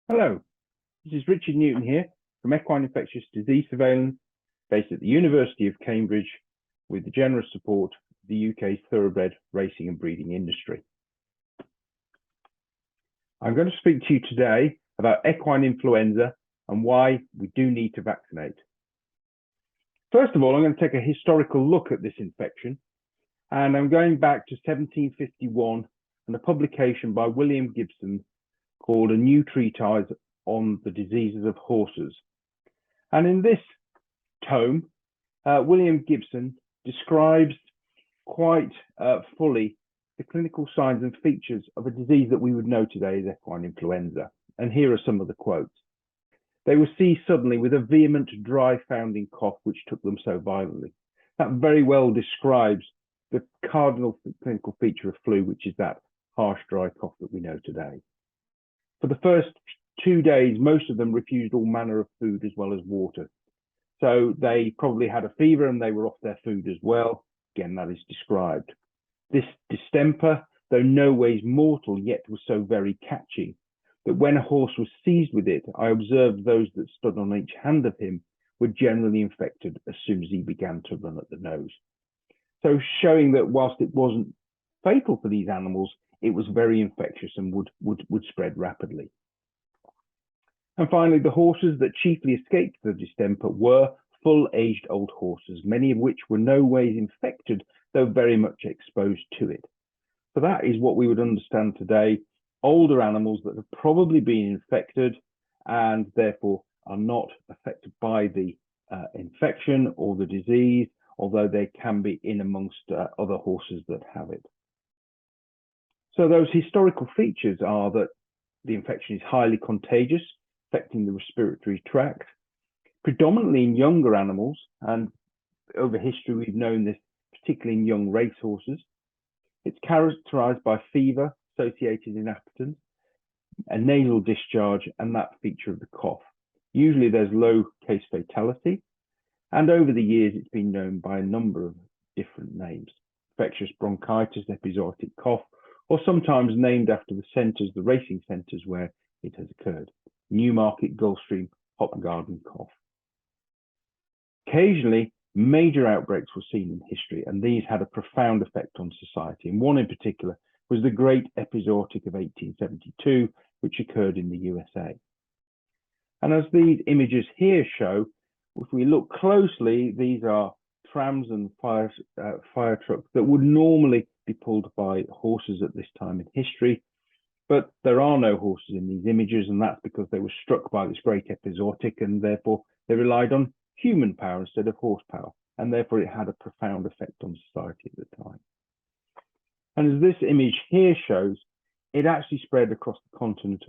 Hello, this is Richard Newton here from Equine Infectious Disease Surveillance, based at the University of Cambridge, with the generous support of the UK's thoroughbred racing and breeding industry. I'm going to speak to you today about equine influenza and why we do need to vaccinate. First of all, I'm going to take a historical look at this infection, and I'm going back to 1751 and a publication by William Gibson called A New Treatise on the Diseases of Horses. And in this tome, William Gibson describes quite fully the clinical signs and features of a disease that we would know today as equine influenza. And here are some of the quotes. They were seized suddenly with a vehement, dry-founding cough which took them so violently. That very well describes the cardinal clinical feature of flu, which is that harsh, dry cough that we know today. For the first 2 days, most of them refused all manner of food as well as water. So they probably had a fever and they were off their food as well. Again, that is described. This distemper, though no ways mortal, yet was so very catching that when a horse was seized with it, I observed those that stood on each hand of him were generally infected as soon as he began to run at the nose. So showing that whilst it wasn't fatal for these animals, it was very infectious and would spread rapidly. And finally, the horses that chiefly escaped the distemper were full-aged old horses, many of which were no ways infected, though very much exposed to it. So that is what we would understand today, older animals that have probably been infected and therefore are not affected by the infection or the disease, although they can be in amongst other horses that have it. So those historical features are that the infection is highly contagious, affecting the respiratory tract, predominantly in younger animals, and over history we've known this particularly in young racehorses. It's characterized by fever associated inaptitude, a nasal discharge, and that feature of the cough. Usually there's low case fatality, and over the years it's been known by a number of different names: infectious bronchitis, epizootic cough, or sometimes named after the centres, the racing centres where it has occurred: Newmarket, Gulfstream, Hopton Garden cough. Occasionally, major outbreaks were seen in history, and these had a profound effect on society. And one in particular was the Great Epizootic of 1872, which occurred in the USA. And as these images here show, if we look closely, these are trams and fire trucks that would normally be pulled by horses at this time in history, but there are no horses in these images, and that's because they were struck by this great epizootic, and therefore they relied on human power instead of horsepower, and therefore it had a profound effect on society at the time. And as this image here shows, it actually spread across the continent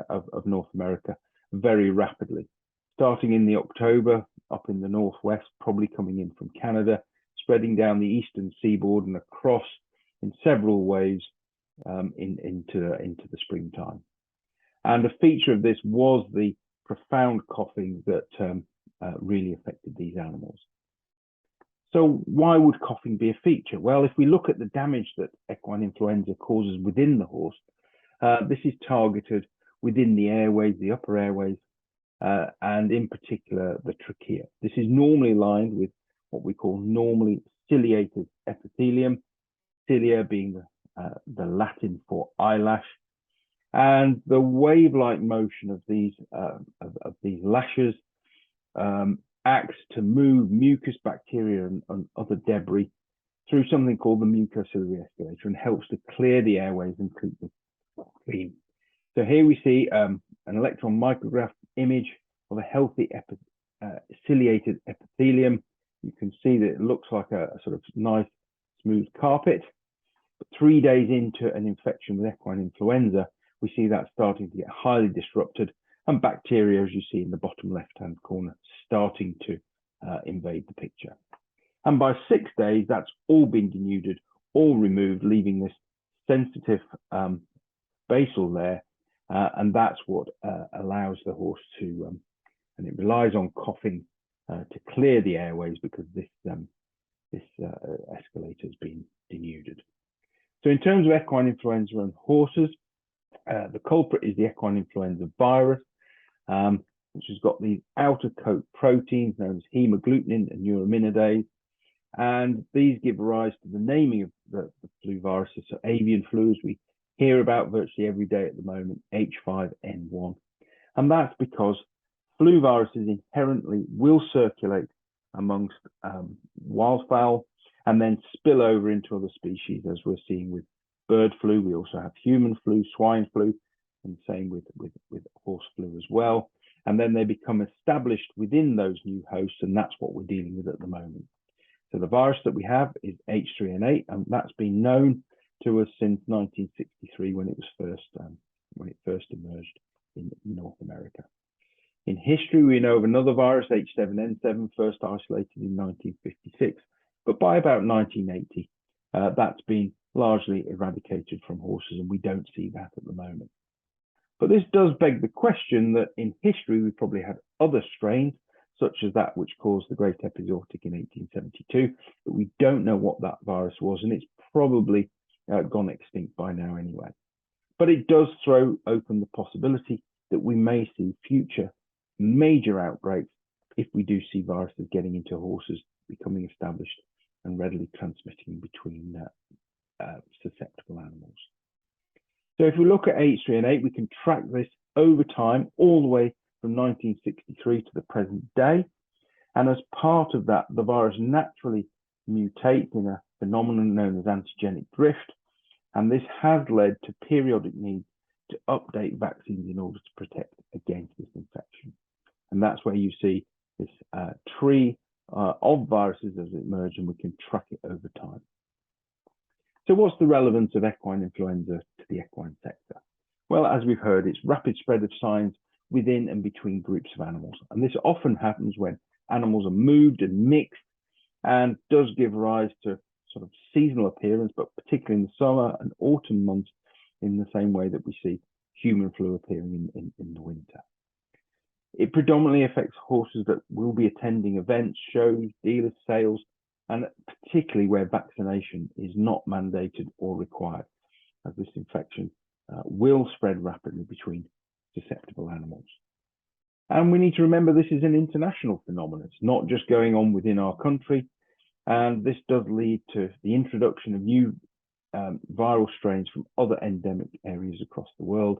of North America very rapidly, starting in the October up in the northwest, probably coming in from Canada, spreading down the eastern seaboard and across in several waves into the springtime. And a feature of this was the profound coughing that really affected these animals. So why would coughing be a feature? Well, if we look at the damage that equine influenza causes within the horse, this is targeted within the airways, the upper airways, and in particular the trachea. This is normally lined with what we call normally ciliated epithelium, cilia being the Latin for eyelash, and the wave-like motion of these lashes acts to move mucus bacteria and other debris through something called the mucociliary escalator, and helps to clear the airways and keep them clean. So here we see an electron micrograph image of a healthy ciliated epithelium. You can see that it looks like a sort of nice smooth carpet. But 3 days into an infection with equine influenza, we see that starting to get highly disrupted, and bacteria, as you see in the bottom left-hand corner, starting to invade the picture. And by 6 days, that's all been denuded, all removed, leaving this sensitive basal layer, and that's what allows the horse to, and it relies on coughing to clear the airways, because this escalator has been denuded. So in terms of equine influenza and horses, The culprit is the equine influenza virus, which has got these outer coat proteins known as hemagglutinin and neuraminidase. And these give rise to the naming of the flu viruses. So avian flu, as we hear about virtually every day at the moment, H5N1. And that's because flu viruses inherently will circulate amongst wildfowl and then spill over into other species, as we're seeing with bird flu. We also have human flu, swine flu, and same with horse flu as well. And then they become established within those new hosts, and that's what we're dealing with at the moment. So the virus that we have is H3N8, and that's been known to us since 1963 when it first emerged in North America. In history, we know of another virus, H7N7, first isolated in 1956, but by about 1980, that's been largely eradicated from horses, and we don't see that at the moment. But this does beg the question that in history, we probably had other strains, such as that which caused the Great Epizootic in 1872, but we don't know what that virus was, and it's probably gone extinct by now anyway. But it does throw open the possibility that we may see future major outbreaks if we do see viruses getting into horses, becoming established and readily transmitting between susceptible animals. So if we look at H3N8, we can track this over time, all the way from 1963 to the present day. And as part of that, the virus naturally mutates in a phenomenon known as antigenic drift. And this has led to periodic need to update vaccines in order to protect against this infection. And that's where you see this tree of viruses as it emerge, and we can track it over time. So what's the relevance of equine influenza to the equine sector? Well, as we've heard, it's rapid spread of signs within and between groups of animals. And this often happens when animals are moved and mixed, and does give rise to sort of seasonal appearance, but particularly in the summer and autumn months, in the same way that we see human flu appearing in the winter. It predominantly affects horses that will be attending events, shows, dealer sales, and particularly where vaccination is not mandated or required, as this infection will spread rapidly between susceptible animals. And we need to remember this is an international phenomenon. It's not just going on within our country. And this does lead to the introduction of new viral strains from other endemic areas across the world.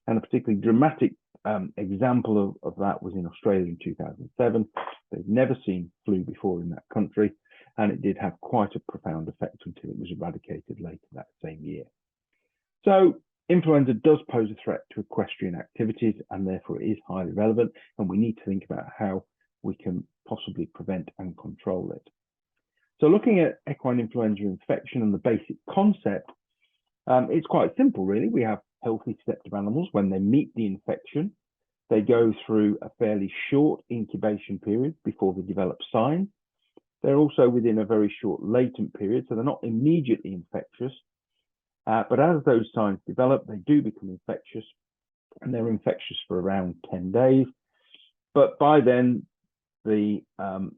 And a particularly dramatic example of that was in Australia in 2007. They've never seen flu before in that country, and it did have quite a profound effect until it was eradicated later that same year. So influenza does pose a threat to equestrian activities, and therefore it is highly relevant, and we need to think about how we can possibly prevent and control it. So looking at equine influenza infection and the basic concept, it's quite simple, really. We have healthy susceptible animals. When they meet the infection, they go through a fairly short incubation period before they develop signs. They're also within a very short latent period, so they're not immediately infectious. But as those signs develop, they do become infectious, and they're infectious for around 10 days. But by then, the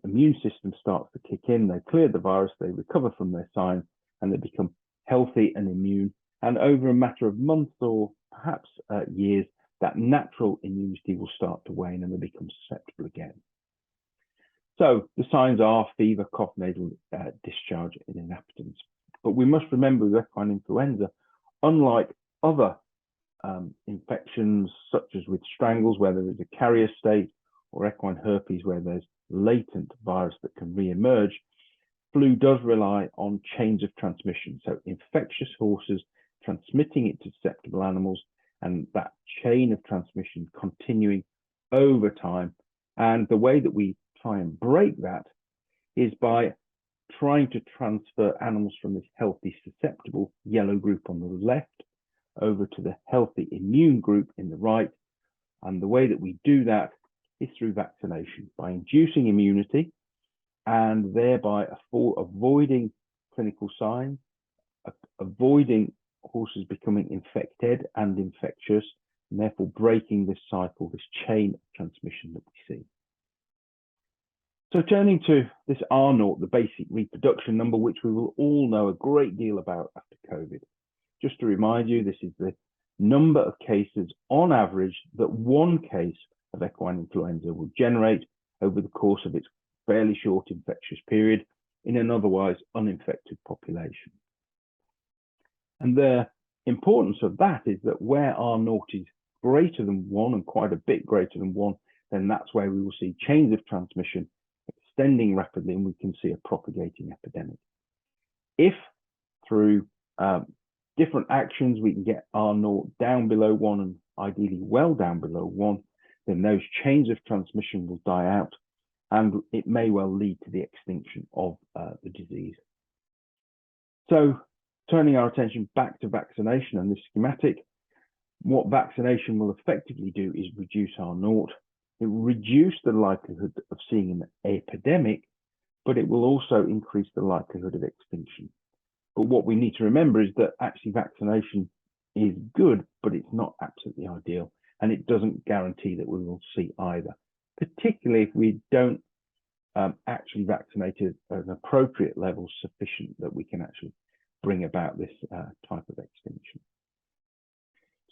immune system starts to kick in. They clear the virus, they recover from their signs, and they become healthy and immune. And over a matter of months or perhaps years, that natural immunity will start to wane and they become susceptible again. So the signs are fever, cough, nasal discharge, and inappetence. But we must remember with equine influenza, unlike other infections, such as with strangles, where there is a carrier state, or equine herpes, where there's latent virus that can re-emerge, flu does rely on chains of transmission. So infectious horses transmitting it to susceptible animals, and that chain of transmission continuing over time. And the way that we try and break that is by trying to transfer animals from this healthy susceptible yellow group on the left over to the healthy immune group in the right. And the way that we do that is through vaccination, by inducing immunity and thereby avoiding clinical signs, avoiding horses becoming infected and infectious, and therefore breaking this cycle, this chain of transmission that we see. So turning to this R0, the basic reproduction number, which we will all know a great deal about after COVID. Just to remind you, this is the number of cases on average that one case of equine influenza will generate over the course of its fairly short infectious period in an otherwise uninfected population. And the importance of that is that where R naught is greater than 1 and quite a bit greater than 1, then that's where we will see chains of transmission extending rapidly and we can see a propagating epidemic. If through different actions we can get R naught down below 1 and ideally well down below 1, then those chains of transmission will die out and it may well lead to the extinction of the disease. So turning our attention back to vaccination and this schematic, what vaccination will effectively do is reduce R naught. It will reduce the likelihood of seeing an epidemic, but it will also increase the likelihood of extinction. But what we need to remember is that actually vaccination is good, but it's not absolutely ideal. And it doesn't guarantee that we will see either, particularly if we don't actually vaccinate at an appropriate level sufficient that we can actually bring about this type of extinction.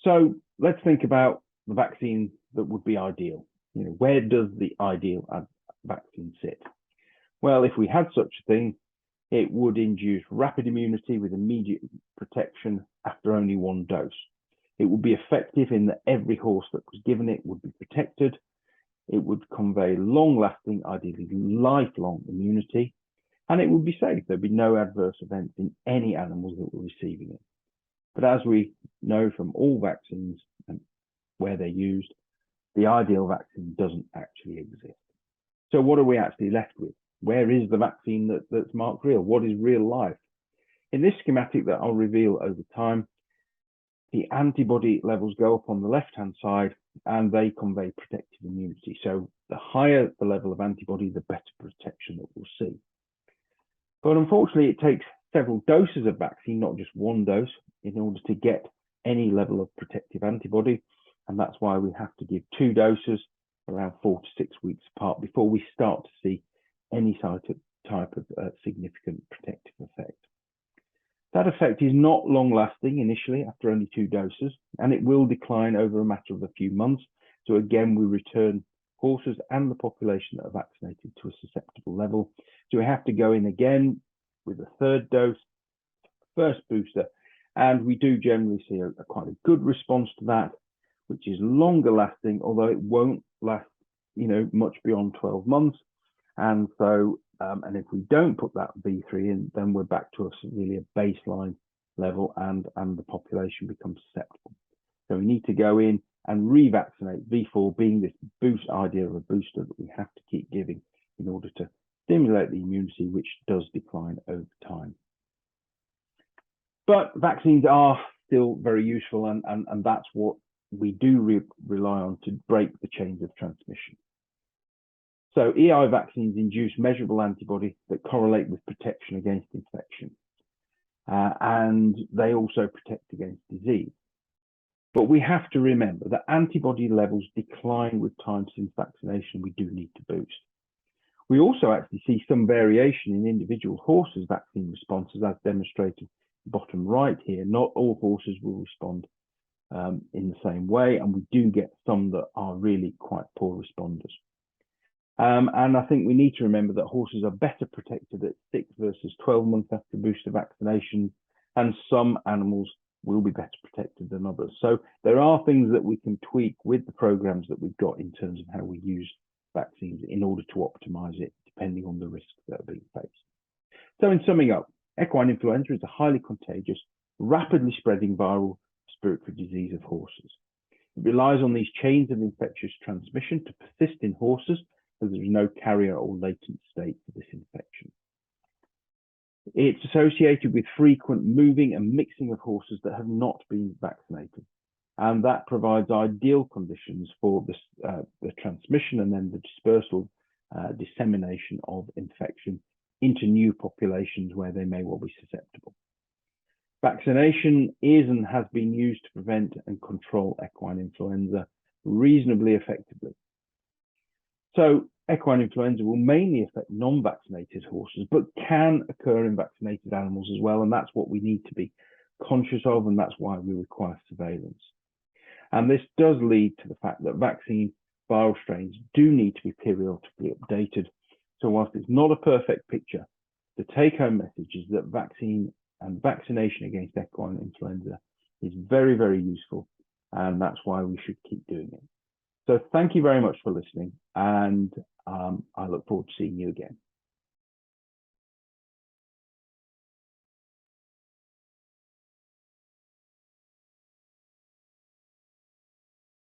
So let's think about the vaccine that would be ideal. You know, where does the ideal vaccine sit? Well, if we had such a thing, it would induce rapid immunity with immediate protection after only one dose. It would be effective in that every horse that was given it would be protected. It would convey long-lasting, ideally lifelong immunity, and it would be safe. There'd be no adverse events in any animals that were receiving it. But as we know from all vaccines and where they're used, the ideal vaccine doesn't actually exist. So what are we actually left with? Where is the vaccine that's marked real? What is real life? In this schematic that I'll reveal over time, the antibody levels go up on the left-hand side and they convey protective immunity. So the higher the level of antibody, the better protection that we'll see. But unfortunately, it takes several doses of vaccine, not just one dose, in order to get any level of protective antibody. And that's why we have to give 2 doses around 4 to 6 weeks apart before we start to see any type of significant protective effect. That effect is not long lasting initially after only 2 doses, and it will decline over a matter of a few months. So again, we return horses and the population that are vaccinated to a susceptible level. So we have to go in again with a 3rd dose, first booster, and we do generally see a quite a good response to that, which is longer lasting, although it won't last, you know, much beyond 12 months. And so, and if we don't put that V3 in, then we're back to really a baseline level and the population becomes susceptible. So we need to go in and revaccinate, V4 being this boost idea of a booster that we have to keep giving in order to stimulate the immunity, which does decline over time. But vaccines are still very useful, and that's what we do rely on to break the chains of transmission. So EI vaccines induce measurable antibody that correlate with protection against infection. And they also protect against disease. But we have to remember that antibody levels decline with time since vaccination. We do need to boost. We also actually see some variation in individual horses' vaccine responses, as demonstrated bottom right here. Not all horses will respond in the same way, and we do get some that are really quite poor responders. And I think we need to remember that horses are better protected at 6 versus 12 months after booster vaccination, and some animals will be better protected than others. So there are things that we can tweak with the programs that we've got in terms of how we use vaccines in order to optimize it, depending on the risks that are being faced. So in summing up, equine influenza is a highly contagious, rapidly spreading viral respiratory disease of horses. It relies on these chains of infectious transmission to persist in horses, as there is no carrier or latent state for this infection. It's associated with frequent moving and mixing of horses that have not been vaccinated. And that provides ideal conditions for the transmission and then the dispersal, dissemination of infection into new populations where they may well be susceptible. Vaccination is and has been used to prevent and control equine influenza reasonably effectively. So equine influenza will mainly affect non-vaccinated horses, but can occur in vaccinated animals as well. And that's what we need to be conscious of, and that's why we require surveillance. And this does lead to the fact that vaccine viral strains do need to be periodically updated. So whilst it's not a perfect picture, the take-home message is that vaccine and vaccination against equine influenza is very, very useful, and that's why we should keep doing it. So thank you very much for listening, and I look forward to seeing you again.